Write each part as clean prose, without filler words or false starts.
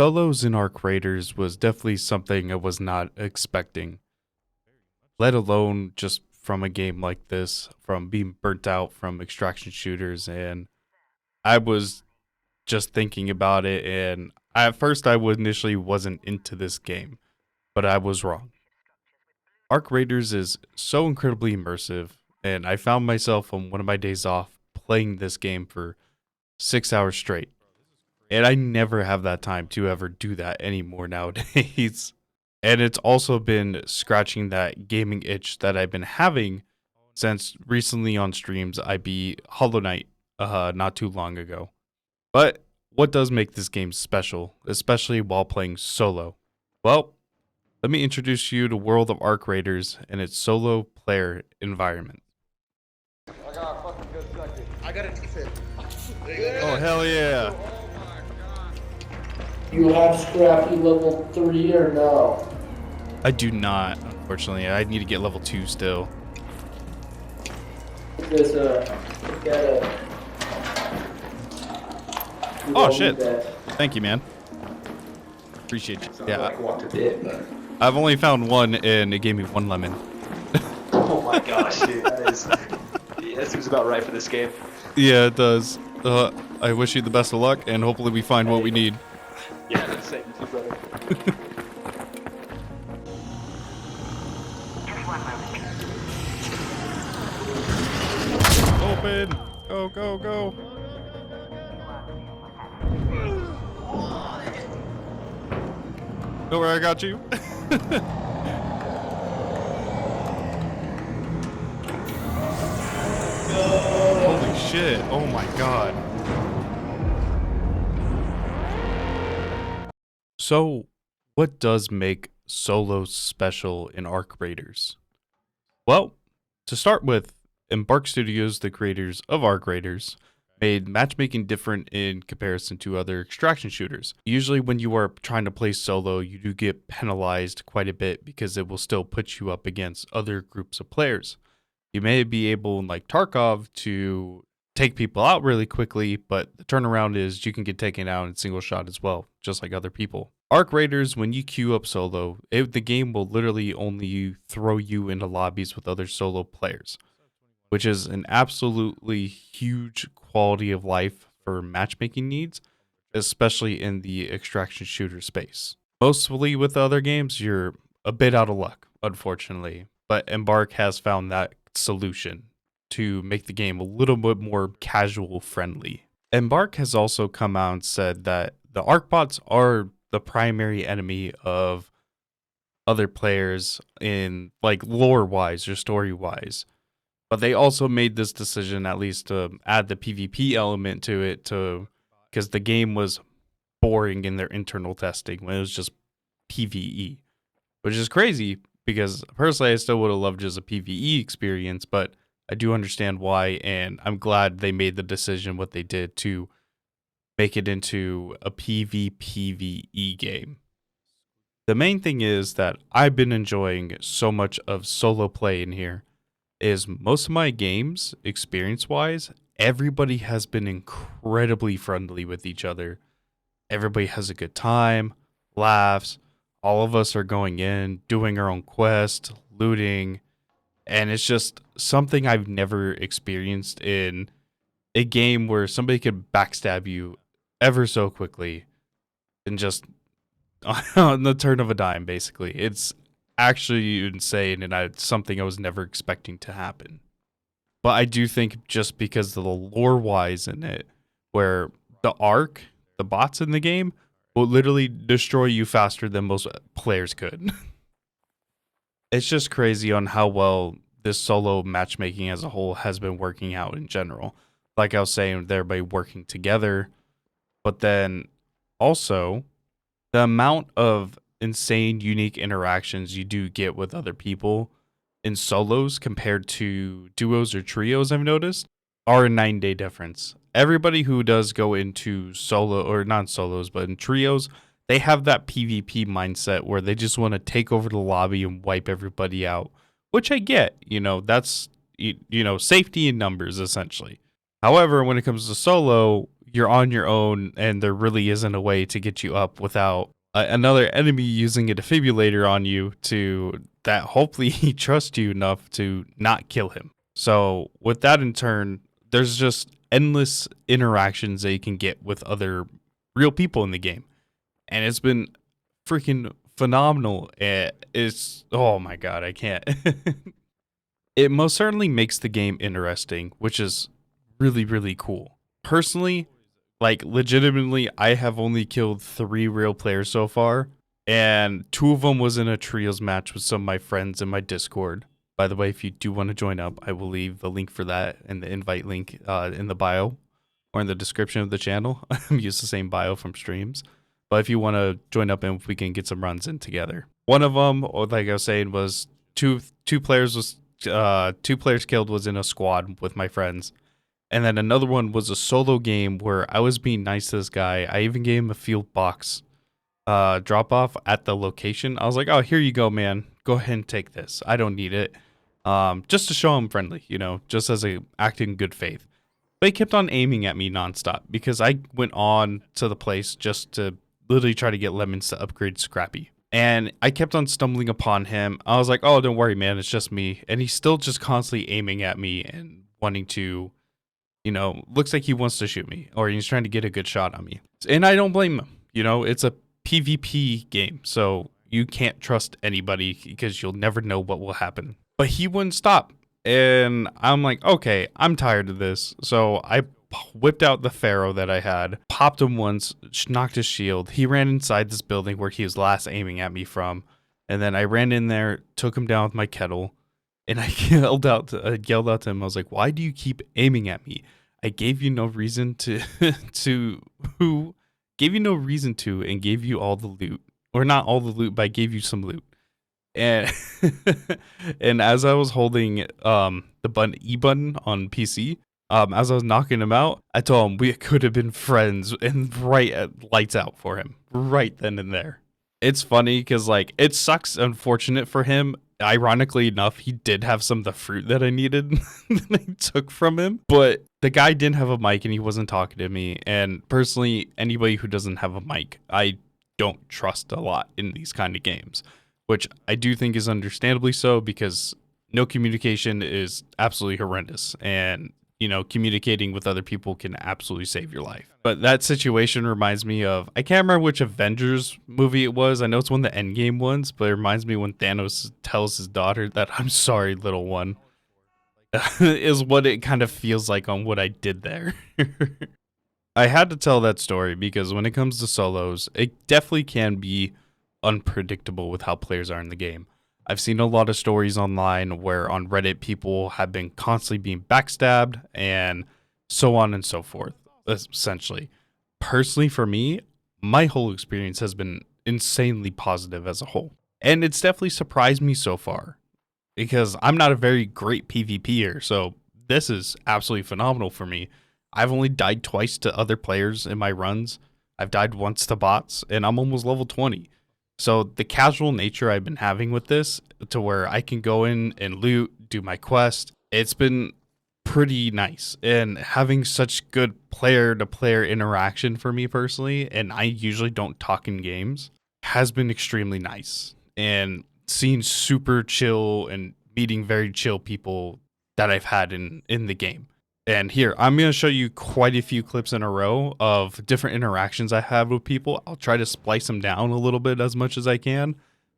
Solos in Arc Raiders was definitely something I was not expecting, let alone just from a game like this, from being burnt out from extraction shooters. And I was just thinking about it, and at first I initially wasn't into this game, but I was wrong. Arc Raiders is so incredibly immersive, and I found myself on one of my days off playing this game for 6 hours straight. And I never have that time to ever do that anymore nowadays. And it's also been scratching that gaming itch that I've been having since recently on streams I beat Hollow Knight not too long ago. But what does make this game special, especially while playing solo? Well, let me introduce you to World of Arc Raiders and its solo player environment. I got a fucking good second. I got a decent. Oh, hell yeah. You have Scrappy level 3 or no? I do not, unfortunately. I need to get level 2 still. There's Oh, shit. Thank you, man. Appreciate you. Yeah, Like walked a bit, but. I've only found one, and it gave me 1 lemon. Oh my gosh, dude. That seems about right for this game. Yeah, it does. I wish you the best of luck, and hopefully we find what we need. Yeah, that's the same too, brother. Open! Go, go, go! Don't worry, I got you. Holy shit, oh my god. So, what does make solo special in Arc Raiders? Well, to start with, Embark Studios, the creators of Arc Raiders, made matchmaking different in comparison to other extraction shooters. Usually when you are trying to play solo, you do get penalized quite a bit because it will still put you up against other groups of players. You may be able, like Tarkov, to take people out really quickly, but the turnaround is you can get taken out in single shot as well, just like other people. Arc Raiders, when you queue up solo, the game will literally only throw you into lobbies with other solo players, which is an absolutely huge quality of life for matchmaking needs, especially in the extraction shooter space. Mostly with other games, you're a bit out of luck, unfortunately, but Embark has found that solution to make the game a little bit more casual friendly. Embark has also come out and said that the Arc bots are the primary enemy of other players in like lore wise or story wise. But they also made this decision at least to add the PvP element to it because the game was boring in their internal testing when it was just PvE, which is crazy because personally I still would have loved just a PvE experience, but I do understand why, and I'm glad they made the decision what they did to make it into a PvPvE game. The main thing is that I've been enjoying so much of solo play in here is most of my games, experience-wise, everybody has been incredibly friendly with each other. Everybody has a good time, laughs, all of us are going in, doing our own quest, looting, and it's just something I've never experienced in a game where somebody could backstab you ever so quickly and just on the turn of a dime, basically. It's actually insane, and it's something I was never expecting to happen. But I do think just because of the lore-wise in it, where the Arc, the bots in the game, will literally destroy you faster than most players could. It's just crazy on how well this solo matchmaking as a whole has been working out in general. Like I was saying, with everybody working together, but then also the amount of insane, unique interactions you do get with other people in solos compared to duos or trios, I've noticed, are a 9-day difference. Everybody who does go into solo, or not solos, but in trios, they have that PvP mindset where they just want to take over the lobby and wipe everybody out, which I get. That's, safety in numbers, essentially. However, when it comes to solo, you're on your own and there really isn't a way to get you up without another enemy using a defibrillator on you to that hopefully he trusts you enough to not kill him. So with that in turn, there's just endless interactions that you can get with other real people in the game. And it's been freaking phenomenal. It's, oh my God, I can't. It most certainly makes the game interesting, which is really, really cool. Personally, like legitimately, I have only killed 3 real players so far, and 2 of them was in a trios match with some of my friends in my Discord. By the way, if you do want to join up, I will leave the link for that and the invite link in the bio or in the description of the channel. I'm used the same bio from streams. But if you want to join up and we can get some runs in together. One of them, or like I was saying, was two players killed was in a squad with my friends. And then another one was a solo game where I was being nice to this guy. I even gave him a field box drop off at the location. I was like, oh, here you go, man. Go ahead and take this. I don't need it. Just to show him friendly, you know, just as a act in good faith. But he kept on aiming at me nonstop because I went on to the place just to literally try to get lemons to upgrade Scrappy. And I kept on stumbling upon him. I was like, oh, don't worry, man. It's just me. And he's still just constantly aiming at me and wanting to, you know, looks like he wants to shoot me or he's trying to get a good shot on me. And I don't blame him. You know, it's a PvP game. So you can't trust anybody because you'll never know what will happen. But he wouldn't stop. And I'm like, okay, I'm tired of this. So I whipped out the Pharaoh that I had, popped him once, knocked his shield. He ran inside this building where he was last aiming at me from. And then I ran in there, took him down with my kettle. And I yelled out to him. I was like, why do you keep aiming at me? I gave you no reason to, gave you no reason to, and gave you all the loot. Or not all the loot, but I gave you some loot. And and as I was holding the E button on PC, as I was knocking him out, I told him we could have been friends, and right at lights out for him, right then and there. It's funny because like it sucks, unfortunate for him. Ironically enough, he did have some of the fruit that I needed that I took from him, but the guy didn't have a mic and he wasn't talking to me. And personally, anybody who doesn't have a mic, I don't trust a lot in these kind of games, which I do think is understandably so because no communication is absolutely horrendous. And, you know, communicating with other people can absolutely save your life. But that situation reminds me of, I can't remember which Avengers movie it was. I know it's one of the Endgame ones, but it reminds me when Thanos tells his daughter that I'm sorry, little one, is what it kind of feels like on what I did there. I had to tell that story because when it comes to solos, it definitely can be unpredictable with how players are in the game. I've seen a lot of stories online where on Reddit people have been constantly being backstabbed and so on and so forth, essentially. Personally, for me, my whole experience has been insanely positive as a whole. And it's definitely surprised me so far because I'm not a very great PvPer, so this is absolutely phenomenal for me. I've only died twice to other players in my runs. I've died once to bots, and I'm almost level 20. So the casual nature I've been having with this to where I can go in and loot, do my quest, it's been pretty nice. And having such good player-to-player interaction for me personally, and I usually don't talk in games, has been extremely nice. And seeing super chill and meeting very chill people that I've had in the game. And here, I'm going to show you quite a few clips in a row of different interactions I have with people. I'll try to splice them down a little bit as much as I can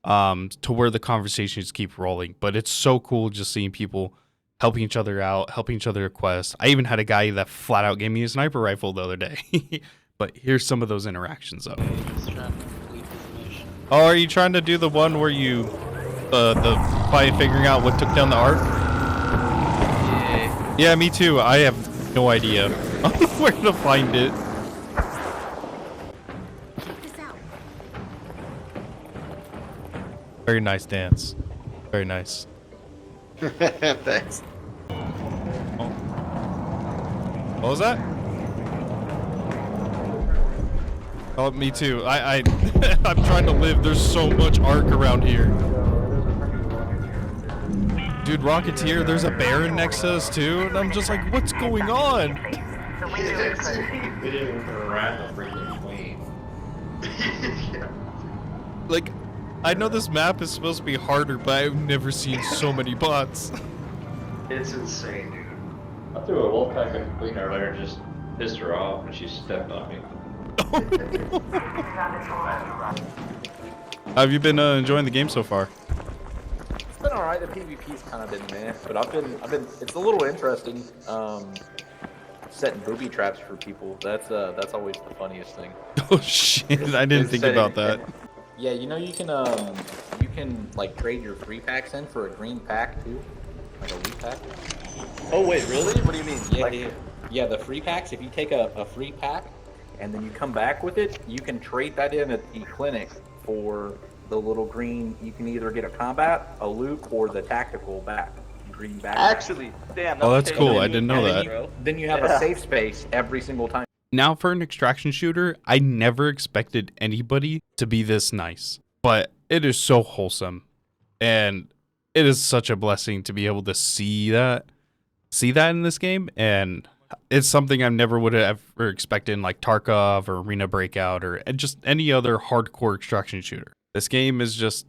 to where the conversations keep rolling. But it's so cool just seeing people helping each other out, helping each other quest. I even had a guy that flat out gave me a sniper rifle the other day. But here's some of those interactions though. Oh, are you trying to do the one where you, by figuring out what took down the arc? Yeah, me too. I have no idea. I don't know where to find it. Very nice dance. Very nice. Thanks. Oh. What was that? Oh, me too. I'm trying to live. There's so much arc around here. Dude, Rocketeer, there's a Baron next to us too, and I'm just like, what's going on? We didn't even harass the freaking queen. Yeah. Like, I know this map is supposed to be harder, but I've never seen so many bots. It's insane, dude. I threw a wolf pack at the queen earlier and just pissed her off and she stepped on me. Have you been enjoying the game so far? It's been alright. The PvP's kind of been meh, but I've been. It's a little interesting. Setting booby traps for people. That's always the funniest thing. Oh shit! I didn't think about that. Yeah, you know you can like trade your free packs in for a green pack too, like a wheat pack. Oh wait, really? What do you mean? Yeah, yeah. The free packs. If you take a free pack and then you come back with it, you can trade that in at the clinic for the little green. You can either get a combat, a loot, or the tactical back. Green back. Actually, damn. Oh, that's okay. cool. And I then didn't know and that. Then you have Yeah. a safe space every single time. Now, for an extraction shooter, I never expected anybody to be this nice, but it is so wholesome, and it is such a blessing to be able to see that in this game, and it's something I never would have ever expected in like Tarkov or Arena Breakout or just any other hardcore extraction shooter. This game is just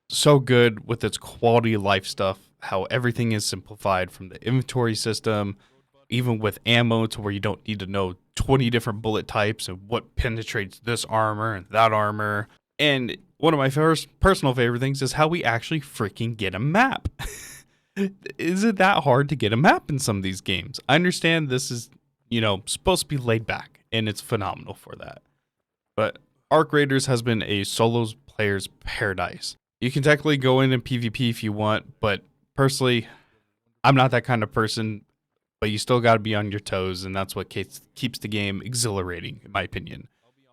so good with its quality of life stuff, how everything is simplified from the inventory system, even with ammo to where you don't need to know 20 different bullet types and what penetrates this armor and that armor. And one of my first personal favorite things is how we actually freaking get a map. Is it that hard to get a map in some of these games? I understand this is, supposed to be laid back, and it's phenomenal for that. But Arc Raiders has been a solo player's paradise. You can technically go in and PvP if you want, but personally, I'm not that kind of person. But you still got to be on your toes, and that's what keeps the game exhilarating, in my opinion.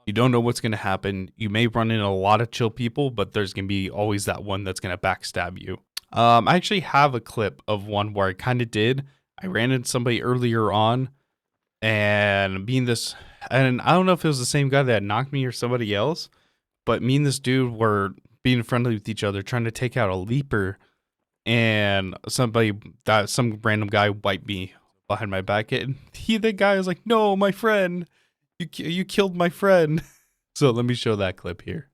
You don't know what's going to happen. You may run into a lot of chill people, but there's going to be always that one that's going to backstab you. I actually have a clip of one where I kind of did. I ran into somebody earlier on, and I don't know if it was the same guy that had knocked me or somebody else, but me and this dude were being friendly with each other, trying to take out a leaper, and some random guy wiped me behind my back, and the guy was like, "No, my friend, you killed my friend." So let me show that clip here.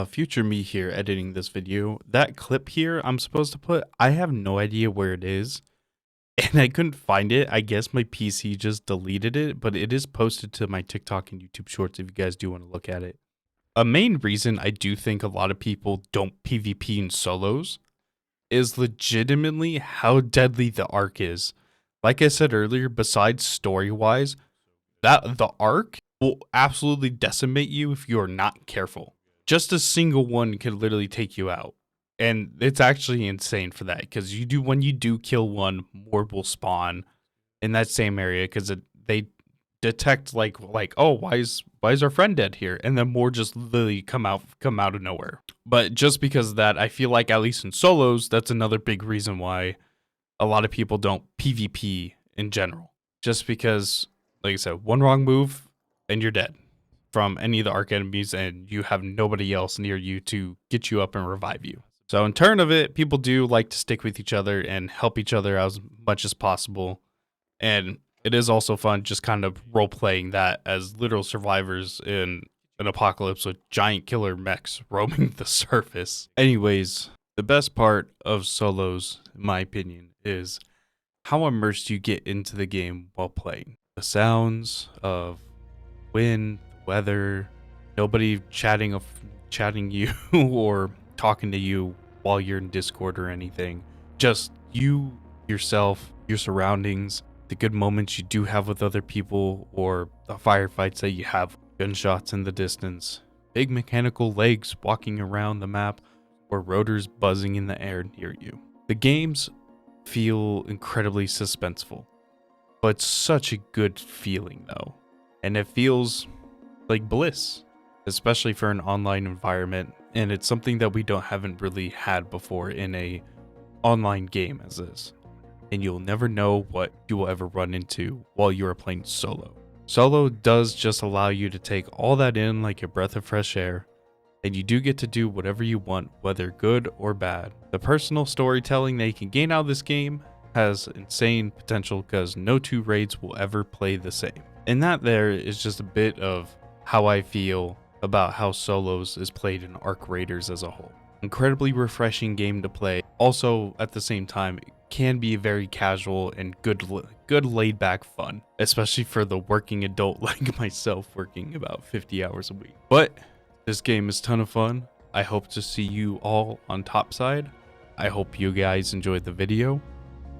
Future me here editing this video. That clip here I'm supposed to put, I have no idea where it is, and I couldn't find it. I guess my PC just deleted it, but it is posted to my TikTok and YouTube Shorts if you guys do want to look at it. A main reason I do think a lot of people don't PvP in solos is legitimately how deadly the Arc is. Like I said earlier, besides story-wise, the Arc will absolutely decimate you if you're not careful. Just a single one can literally take you out. And it's actually insane for that, because when you do kill one, more will spawn in that same area, because they detect like oh, why is our friend dead here, and then more just literally come out of nowhere. But just because of that, I feel like at least in solos, that's another big reason why a lot of people don't PvP in general. Just because, like I said, one wrong move and you're dead from any of the Arc enemies, and you have nobody else near you to get you up and revive you. So in turn of it, people do like to stick with each other and help each other as much as possible. And it is also fun just kind of role-playing that as literal survivors in an apocalypse with giant killer mechs roaming the surface. Anyways, the best part of solos, in my opinion, is how immersed you get into the game while playing. The sounds of wind, weather, nobody chatting you or talking to you while you're in Discord or anything. Just you, yourself, your surroundings, the good moments you do have with other people, or the firefights that you have, gunshots in the distance, big mechanical legs walking around the map, or rotors buzzing in the air near you. The games feel incredibly suspenseful, but such a good feeling though. And it feels like bliss, especially for an online environment, and it's something that we haven't really had before in a online game as this. And you'll never know what you will ever run into while you are playing solo. Solo does just allow you to take all that in like a breath of fresh air, and you do get to do whatever you want, whether good or bad. The personal storytelling that you can gain out of this game has insane potential because no two raids will ever play the same. And that there is just a bit of how I feel about how solos is played in Arc Raiders as a whole. Incredibly refreshing game to play. Also, at the same time, it can be very casual and good laid back fun, especially for the working adult like myself working about 50 hours a week. But this game is a ton of fun. I hope to see you all on topside. I hope you guys enjoyed the video,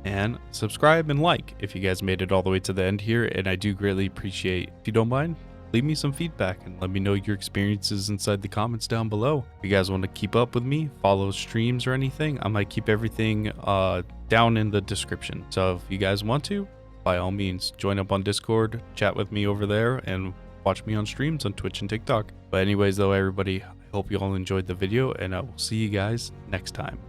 and subscribe and like if you guys made it all the way to the end here, and I do greatly appreciate. If you don't mind, leave me some feedback and let me know your experiences inside the comments down below. If you guys want to keep up with me, follow streams or anything, I might keep everything down in the description. So if you guys want to, by all means, join up on Discord, chat with me over there, and watch me on streams on Twitch and TikTok. But anyways though, everybody, I hope you all enjoyed the video, and I will see you guys next time.